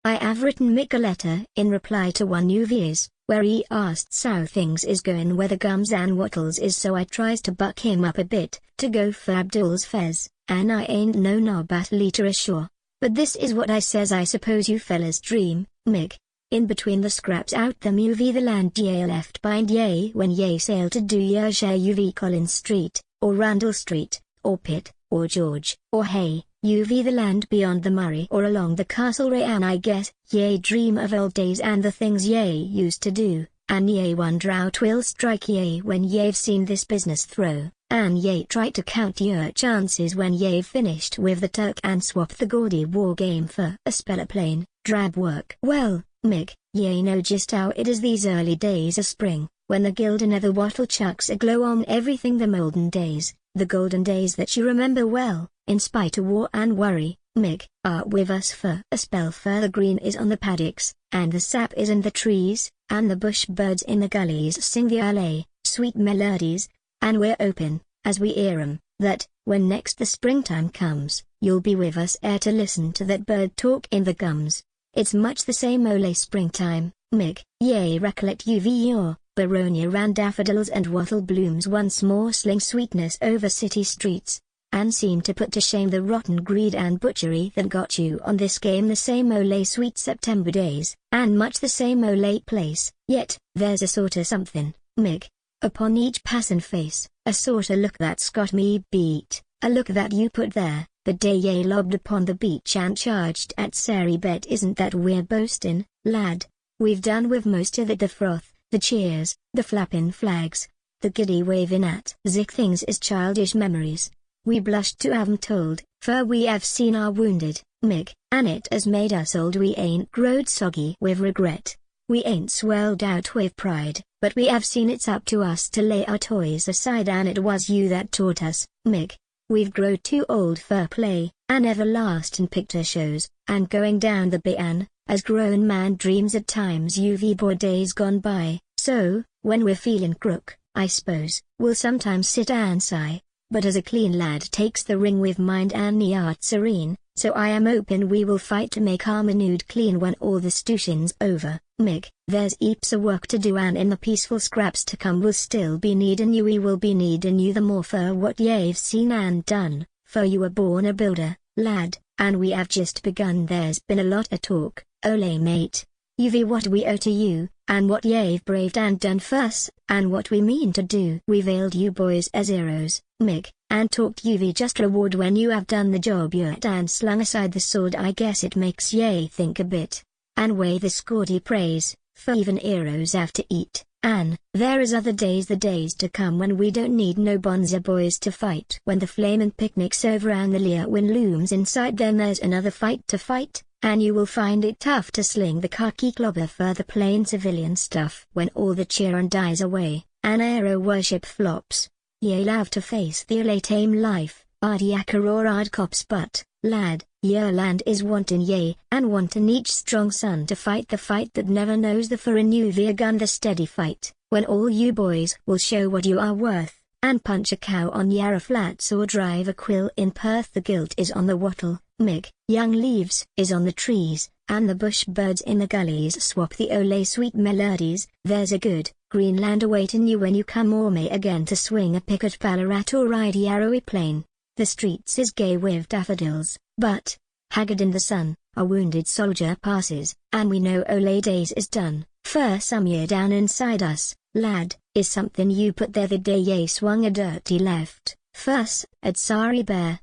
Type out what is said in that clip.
I have written Mick a letter in reply to one UV's, where he asks how things is going where the gums and wattles is, so I tries to buck him up a bit, to go for Abdul's fez, and I ain't no knob at literature. But this is what I says: I suppose you fellas dream, Mick, in between the scraps out them UV the land ye left behind ye when ye sailed to do your share UV Collins Street, or Randall Street, or Pitt, or George, or Hay, UV the land beyond the Murray or along the Castlereagh, and I guess ye dream of old days and the things ye used to do, and ye wonder how 'twill strike ye when ye've seen this business through, and ye try to count your chances when ye've finished with the Turk and swap the gaudy war game for a spell of plain, drab work. Well, Mick, ye know just how it is these early days of spring, when the gilden of the wattle chucks a glow on everything, the olden days, the golden days that you remember well, in spite of war and worry, Mick, are with us for a spell, for the green is on the paddocks, and the sap is in the trees, and the bush birds in the gullies sing the alley, sweet melodies, and we're open, as we hear 'em, that, when next the springtime comes, you'll be with us ere to listen to that bird talk in the gums. It's much the same ole springtime, Mick, ye recollect your Baronia and daffodils and wattle blooms once more sling sweetness over city streets, and seem to put to shame the rotten greed and butchery that got you on this game, the same ole sweet September days, and much the same ole place. Yet, there's a sorta something, Mick, upon each passin' face, a sorta look that's got me beat, a look that you put there, the day ye lobbed upon the beach and charged at Sari. Bet isn't that we're boastin', lad? We've done with most of it, the froth, the cheers, the flappin' flags, the giddy wavin' at zick things is childish memories. We blushed to have 'em told, for we have seen our wounded, Mick, and it has made us old. We ain't growed soggy with regret, we ain't swelled out with pride, but we have seen it's up to us to lay our toys aside, and it was you that taught us, Mick. We've growed too old for play, and everlastin' picture shows, and going down the Bay'an, as grown man dreams at times. UV boy days gone by, so, when we're feelin' crook, I suppose, we'll sometimes sit and sigh, but as a clean lad takes the ring with mind and the heart serene, so I am open we will fight to make our manood clean when all the stootion's over. Mick, there's heaps of work to do, and in the peaceful scraps to come we'll still be needin' you. We will be needin' you the more for what ye've seen and done, for you were born a builder, lad, and we have just begun. There's been a lot of talk, ole mate, UV, what we owe to you, and what ye've braved and done for us, and what we mean to do. We've hailed you boys as heroes, Mick, and talked UV just reward when you have done the job yet and slung aside the sword. I guess it makes ye think a bit, and weigh this gaudy praise, for even heroes have to eat, and there is other days, the days to come, when we don't need no bonza boys to fight. When the flamin' picnic's over and the Leerwin looms in sight, then there's another fight to fight, and you will find it tough to sling the khaki clobber for the plain civilian stuff. When all the cheerin' dies away, and hero worship flops, ye'll have to face the ole tame life, ardiaker or hard cops. But, lad, your land is wantin' ye, and wantin' each strong son to fight the fight that never knows the foreign UV gun, the steady fight, when all you boys will show what you are worth, and punch a cow on Yarra Flats or drive a quill in Perth. The guilt is on the wattle, Mick, young leaves is on the trees, and the bush birds in the gullies swap the ole sweet melodies. There's a good, green land awaitin' you when you come or may again to swing a pick at Ballarat or ride Yarrowy Plain. The streets is gay with daffodils, but, haggard in the sun, a wounded soldier passes, and we know ole days is done, for some year down inside us, lad, is something you put there the day ye swung a dirty left, fuss, at Sari Bear,